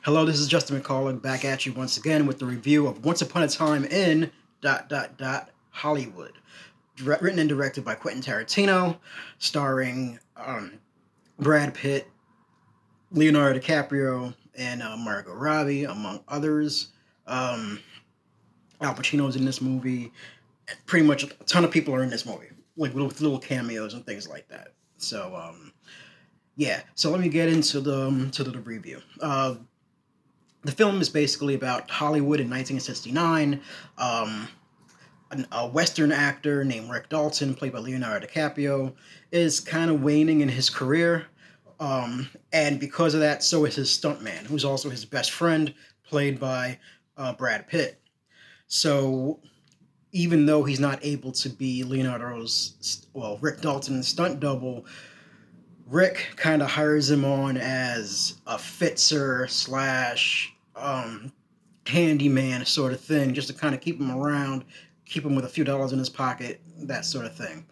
Hello, this is Justin McCullough back at you once again with the review of Once Upon a Time in Hollywood. Written and directed by Quentin Tarentino, starring Brad Pitt, Leonardo DiCaprio, and Margot Robbie, among others. Um, Al Pacino's in this movie. Pretty much a ton of people are in this movie, like with little cameos and things like that. So let me get into the review. The film is basically about Hollywood in 1969. A Western actor named Rick Dalton, played by Leonardo DiCaprio, is kind of waning in his career. And because of that, so is his stuntman, who's also his best friend, played by Brad Pitt. So even though he's not able to be Rick Dalton's stunt double, Rick kind of hires him on as a fitzer slash handyman sort of thing, just to kind of keep him around, keep him with a few dollars in his pocket, that sort of thing.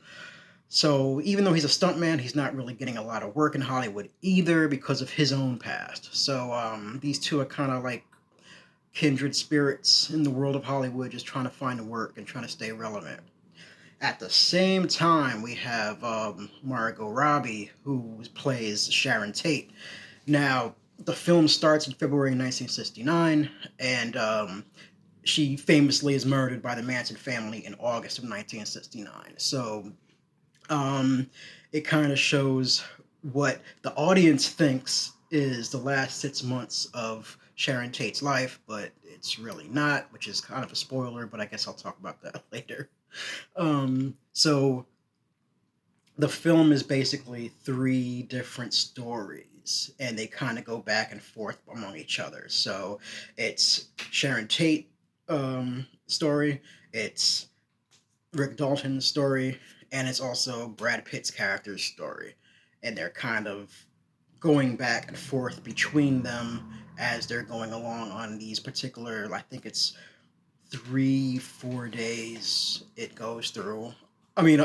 So even though he's a stuntman, he's not really getting a lot of work in Hollywood either because of his own past. So these two are kind of like kindred spirits in the world of Hollywood, just trying to find work and trying to stay relevant. At the same time, we have Margot Robbie, who plays Sharon Tate. Now, the film starts in February 1969, and she famously is murdered by the Manson family in August of 1969. So it kind of shows what the audience thinks is the last 6 months of Sharon Tate's life, but it's really not, which is kind of a spoiler, but I guess I'll talk about that later. So the film is basically three different stories, and they kind of go back and forth among each other. So it's Sharon Tate story, it's Rick Dalton's story, and it's also Brad Pitt's character's story. And they're kind of going back and forth between them as they're going along on these particular, I think it's 3-4 days it goes through. I mean,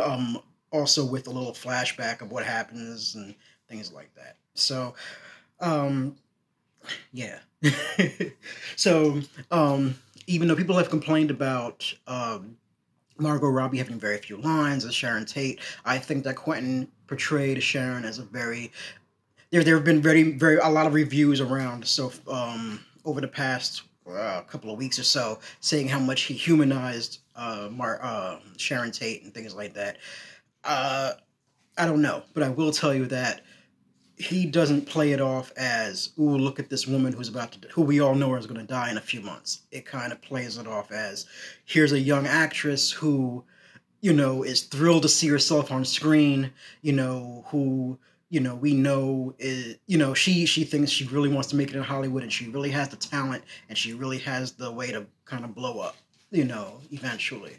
also with a little flashback of what happens and things like that. So, yeah. so, even though people have complained about Margot Robbie having very few lines as Sharon Tate, I think that Quentin portrayed Sharon as a very there have been very a lot of reviews around over the past couple of weeks or so, saying how much he humanized Sharon Tate and things like that. I don't know, but I will tell you that he doesn't play it off as, "Ooh, look at this woman who we all know is going to die in a few months." It kind of plays it off as, here's a young actress who, is thrilled to see herself on screen, who we know is, she thinks she really wants to make it in Hollywood, and she really has the talent, and she really has the way to kind of blow up, eventually.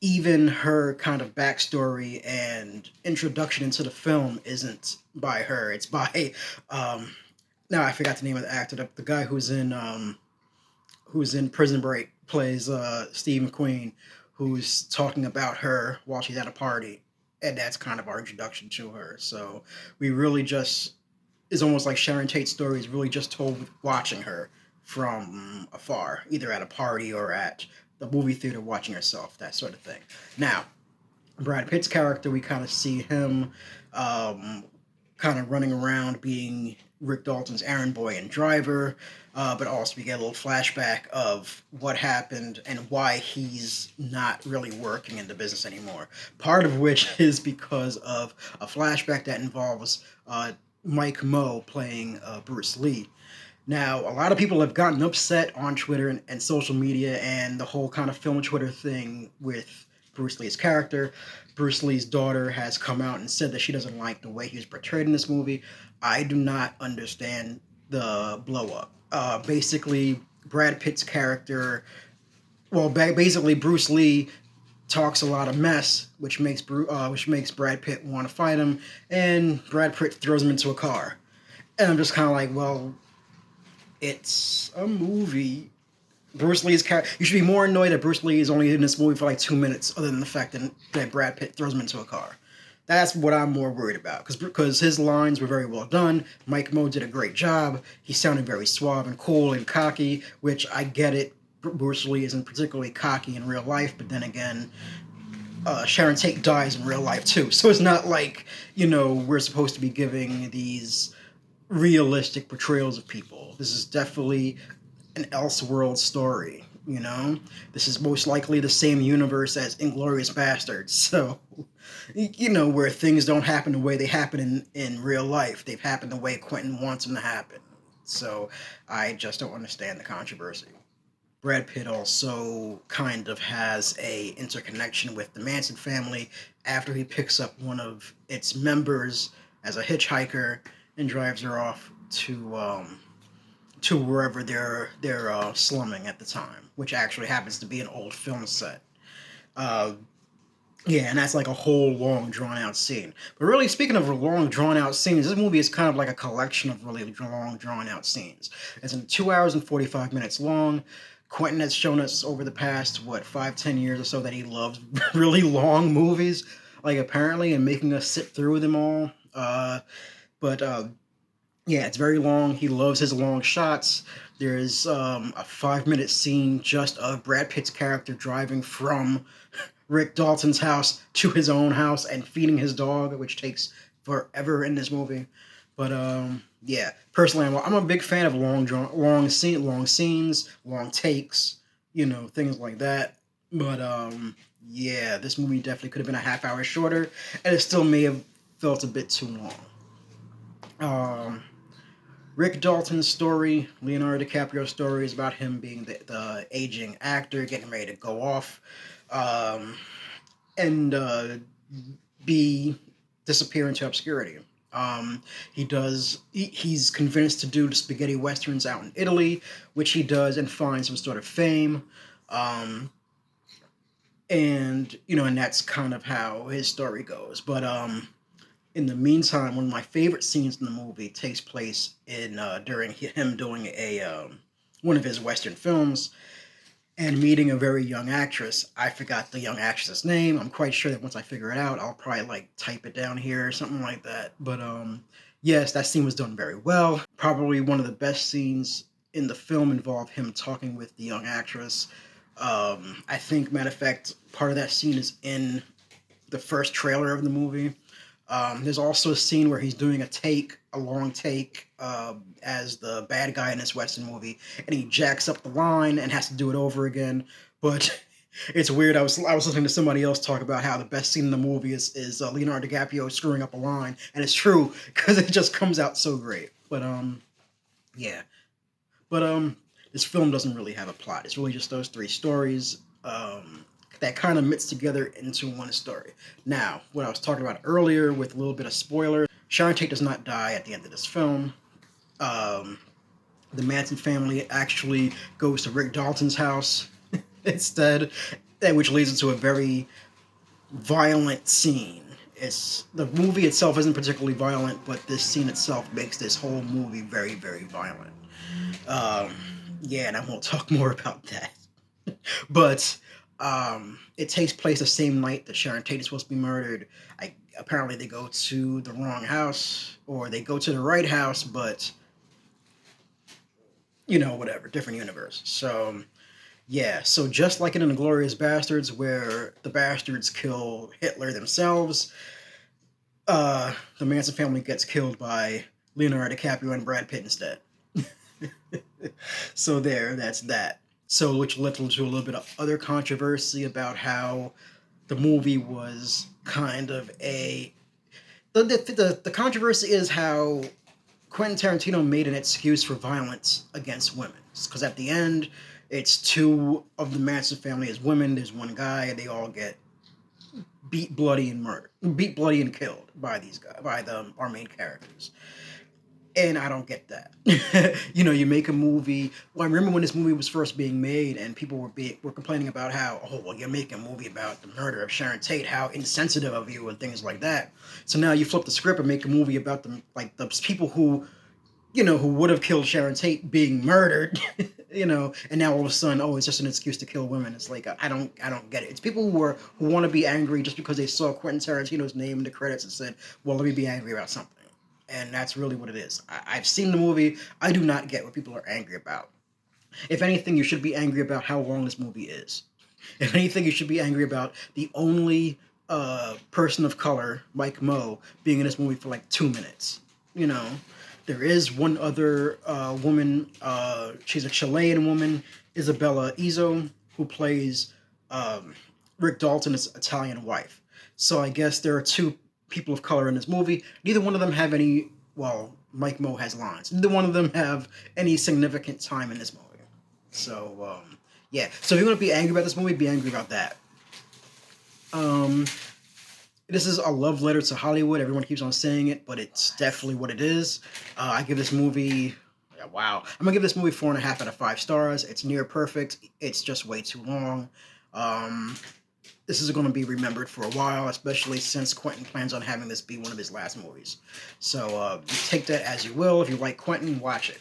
Even her kind of backstory and introduction into the film isn't by her. It's by, now I forgot the name of the actor, the guy who's in Prison Break, plays Steve McQueen, who's talking about her while she's at a party. And that's kind of our introduction to her. So we really it's almost like Sharon Tate's story is really just told watching her from afar, either at a party or at the movie theater watching herself, that sort of thing. Now, Brad Pitt's character, we kind of see him kind of running around being Rick Dalton's errand boy and driver, but also we get a little flashback of what happened and why he's not really working in the business anymore. Part of which is because of a flashback that involves Mike Moe playing Bruce Lee. Now, a lot of people have gotten upset on Twitter and social media and the whole kind of film Twitter thing with Bruce Lee's character. Bruce Lee's daughter has come out and said that she doesn't like the way he was portrayed in this movie. I do not understand the blow up. Basically, Brad Pitt's character, basically Bruce Lee talks a lot of mess, which makes Brad Pitt want to fight him, and Brad Pitt throws him into a car. And I'm just kind of like, well, it's a movie. Bruce Lee's character. You should be more annoyed that Bruce Lee is only in this movie for like 2 minutes, other than the fact that Brad Pitt throws him into a car. That's what I'm more worried about, because his lines were very well done. Mike Moe did a great job. He sounded very suave and cool and cocky, which I get it. Bruce Lee isn't particularly cocky in real life, but then again, Sharon Tate dies in real life too. So it's not like, we're supposed to be giving these realistic portrayals of people. This is definitely an Elseworld story. This is most likely the same universe as Inglourious Bastards. So, where things don't happen the way they happen in real life. They've happened the way Quentin wants them to happen. So I just don't understand the controversy. Brad Pitt also kind of has a interconnection with the Manson family after he picks up one of its members as a hitchhiker and drives her off to wherever they're slumming at the time, which actually happens to be an old film set. Uh, yeah, and that's like a whole long drawn out scene. But really, speaking of long drawn out scenes, this movie is kind of like a collection of really long drawn out scenes. It's in 2 hours and 45 minutes long. Quentin has shown us over the past 5-10 years or so that he loves really long movies, like apparently, and making us sit through them all. But yeah, it's very long. He loves his long shots. There's a 5-minute scene just of Brad Pitt's character driving from Rick Dalton's house to his own house and feeding his dog, which takes forever in this movie. But yeah, personally, I'm a big fan of long scenes, long takes, things like that. But yeah, this movie definitely could have been a half hour shorter, and it still may have felt a bit too long. Rick Dalton's story, Leonardo DiCaprio's story, is about him being the aging actor, getting ready to go off, and be disappear into obscurity. He's convinced to do the spaghetti westerns out in Italy, which he does and finds some sort of fame. And that's kind of how his story goes. But in the meantime, one of my favorite scenes in the movie takes place in during him doing a one of his western films and meeting a very young actress. I forgot the young actress's name. I'm quite sure that once I figure it out, I'll probably type it down here or something like that. But yes, that scene was done very well. Probably one of the best scenes in the film involved him talking with the young actress. I think, matter of fact, part of that scene is in the first trailer of the movie. There's also a scene where he's doing a long take, as the bad guy in this Western movie, and he jacks up the line and has to do it over again. But it's weird. I was listening to somebody else talk about how the best scene in the movie is Leonardo DiCaprio screwing up a line, and it's true because it just comes out so great. But yeah. But this film doesn't really have a plot. It's really just those three stories. That kind of mix together into one story. Now, what I was talking about earlier with a little bit of spoiler, Sharon Tate does not die at the end of this film. The Manson family actually goes to Rick Dalton's house instead, which leads into a very violent scene. The movie itself isn't particularly violent, but this scene itself makes this whole movie very, very violent. Yeah, and I won't talk more about that. But it takes place the same night that Sharon Tate is supposed to be murdered. Apparently they go to the wrong house, or they go to the right house, but whatever, different universe. So yeah, so just like in Inglourious Bastards, where the bastards kill Hitler themselves, the Manson family gets killed by Leonardo DiCaprio and Brad Pitt instead. So that's that. So, which led to a little bit of other controversy about how the movie was kind of the controversy is how Quentin Tarantino made an excuse for violence against women. Because at the end, it's two of the Manson family as women. There's one guy, and they all get beat bloody and killed by our main characters. And I don't get that. You make a movie. Well, I remember when this movie was first being made, and people were complaining about how, you're making a movie about the murder of Sharon Tate, how insensitive of you, and things like that. So now you flip the script and make a movie about the people who would have killed Sharon Tate being murdered, And now all of a sudden, oh, it's just an excuse to kill women. It's like I don't get it. It's people who want to be angry just because they saw Quentin Tarantino's name in the credits and said, well, let me be angry about something. And that's really what it is. I've seen the movie. I do not get what people are angry about. If anything, you should be angry about how long this movie is. If anything, you should be angry about the only person of color, Mike Moe, being in this movie for like 2 minutes. You know, there is one other woman. She's a Chilean woman, Isabella Izzo, who plays Rick Dalton's Italian wife. So I guess there are two people of color in this movie. Neither one of them have any. Well, Mike Moe has lines. Neither one of them have any significant time in this movie. So yeah. So if you're gonna be angry about this movie, be angry about that. Um, this is a love letter to Hollywood. Everyone keeps on saying it, but it's definitely what it is. I give this movie. Yeah, wow. I'm gonna give this movie 4.5 out of 5 stars. It's near perfect. It's just way too long. Um, this is going to be remembered for a while, especially since Quentin plans on having this be one of his last movies. So take that as you will. If you like Quentin, watch it.